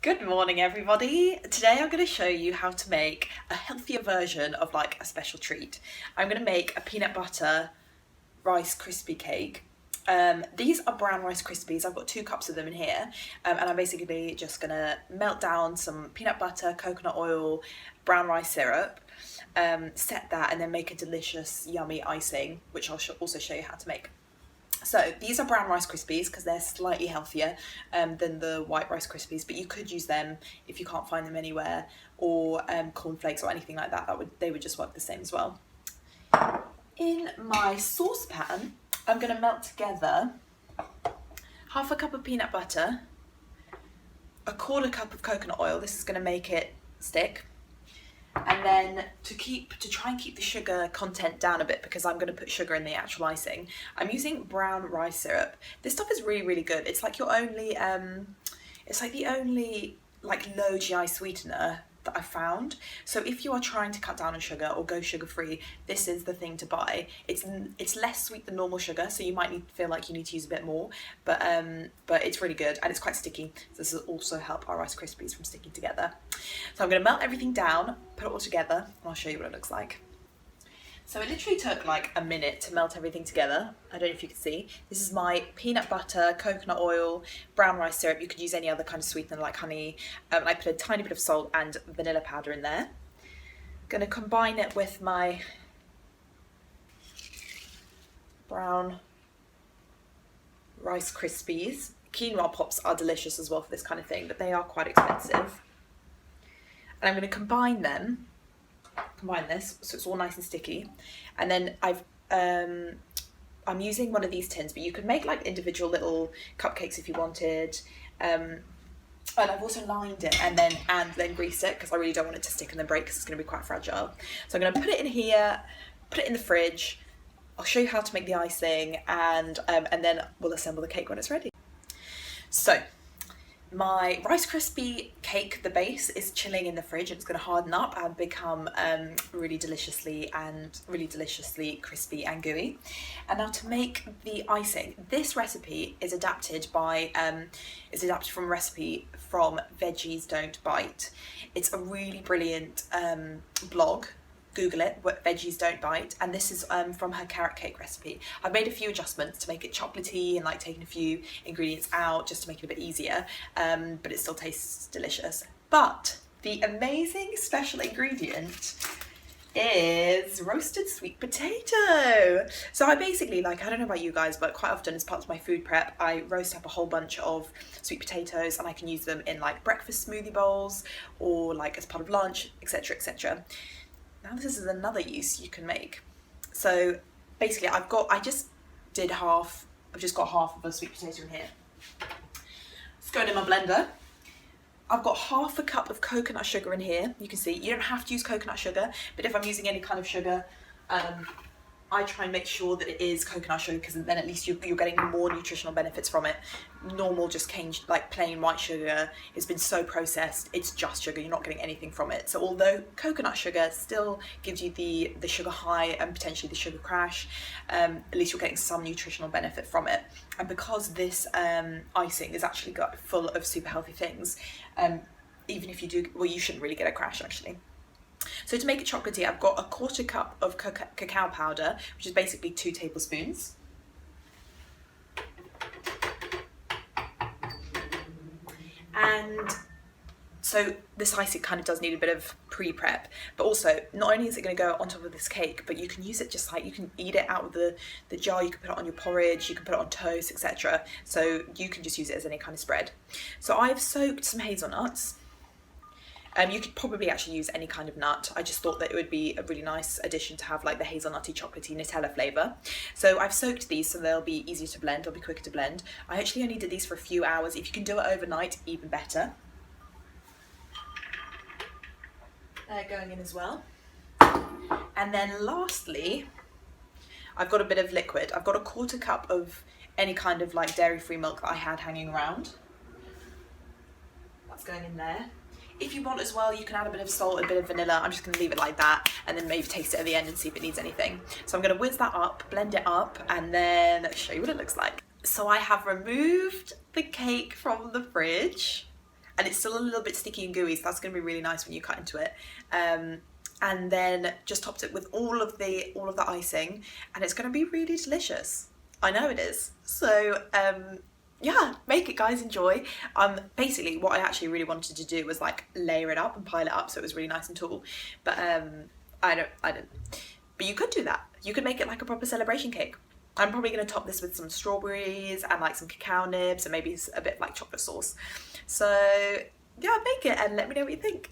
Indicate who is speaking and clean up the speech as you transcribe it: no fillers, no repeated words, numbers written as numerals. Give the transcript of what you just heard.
Speaker 1: Good morning, everybody. Today I'm going to show you how to make a healthier version of like a special treat. I'm going to make a peanut butter rice crispy cake. These are brown rice crispies. I've got 2 cups of them in here, and I'm basically just going to melt down some peanut butter, coconut oil, brown rice syrup, set that, and then make a delicious, yummy icing, which I'll also show you how to make. So these are brown rice crispies because they're slightly healthier than the white rice crispies, but you could use them if you can't find them anywhere, or cornflakes or anything like that. They would just work the same as well. In my saucepan, I'm going to melt together half a cup of peanut butter, a quarter cup of coconut oil. This is going to make it stick. And then to try and keep the sugar content down a bit, because I'm going to put sugar in the actual icing, I'm using brown rice syrup. This stuff is really, really good. It's like the only like low GI sweetener that I found. So if you are trying to cut down on sugar or go sugar free, this is the thing to buy. It's less sweet than normal sugar, so you might feel like you need to use a bit more, but it's really good and it's quite sticky. So this will also help our Rice Krispies from sticking together. So I'm going to melt everything down, put it all together, and I'll show you what it looks like. So it literally took like a minute to melt everything together. I don't know if you can see. This is my peanut butter, coconut oil, brown rice syrup. You could use any other kind of sweetener like honey. I put a tiny bit of salt and vanilla powder in there. Going to combine it with my brown Rice Krispies. Quinoa pops are delicious as well for this kind of thing, but they are quite expensive. And I'm going to combine this so it's all nice and sticky, and then I'm using one of these tins, but you could make like individual little cupcakes if you wanted, and I've also lined it and then greased it because I really don't want it to stick and then break because it's going to be quite fragile. So I'm going to put it in here, put it in the fridge. I'll show you how to make the icing, and then we'll assemble the cake when it's ready. So my Rice Krispie cake, the base, is chilling in the fridge. It's going to harden up and become really deliciously crispy and gooey. And now to make the icing, this recipe is adapted from a recipe from Veggies Don't Bite. It's a really brilliant blog. Google it, Veggies Don't Bite, and this is from her carrot cake recipe. I've made a few adjustments to make it chocolatey and like taken a few ingredients out just to make it a bit easier, but it still tastes delicious. But the amazing special ingredient is roasted sweet potato. So I basically, I don't know about you guys, but quite often as part of my food prep, I roast up a whole bunch of sweet potatoes, and I can use them in like breakfast smoothie bowls or like as part of lunch, etc., etc. Now this is another use you can make. So basically I've just got half of a sweet potato in here. It's going in my blender. I've got half a cup of coconut sugar in here. You can see, you don't have to use coconut sugar, but if I'm using any kind of sugar, I try and make sure that it is coconut sugar, because then at least you're getting more nutritional benefits from it. Normal just cane, like plain white sugar, has been so processed, it's just sugar, you're not getting anything from it. So although coconut sugar still gives you the sugar high and potentially the sugar crash, at least you're getting some nutritional benefit from it. And because this icing is actually full of super healthy things, even if you do, well, you shouldn't really get a crash actually. So to make it chocolatey, I've got a quarter cup of cacao powder, which is basically 2 tablespoons. And so this icing kind of does need a bit of pre-prep, but also not only is it going to go on top of this cake, but you can use it just like, you can eat it out of the jar, you can put it on your porridge, you can put it on toast, etc. So you can just use it as any kind of spread. So I've soaked some hazelnuts. You could probably actually use any kind of nut. I just thought that it would be a really nice addition to have like the hazelnutty, chocolatey Nutella flavour. So I've soaked these so they'll be easier to blend, they'll be quicker to blend. I actually only did these for a few hours. If you can do it overnight, even better. They're going in as well. And then lastly, I've got a bit of liquid. I've got a quarter cup of any kind of like dairy-free milk that I had hanging around. That's going in there. If you want as well, you can add a bit of salt, a bit of vanilla. I'm just going to leave it like that and then maybe taste it at the end and see if it needs anything. So I'm going to whiz that up, blend it up, and then show you what it looks like. So I have removed the cake from the fridge, and it's still a little bit sticky and gooey, so that's going to be really nice when you cut into it. And then just topped it with all of the icing, and it's going to be really delicious. I know it is. So yeah, make it, guys, enjoy. Basically what I actually really wanted to do was like layer it up and pile it up so it was really nice and tall, but I didn't. But you could do that. You could make it like a proper celebration cake. I'm probably going to top this with some strawberries and like some cacao nibs and maybe a bit like chocolate sauce. So yeah, make it and let me know what you think.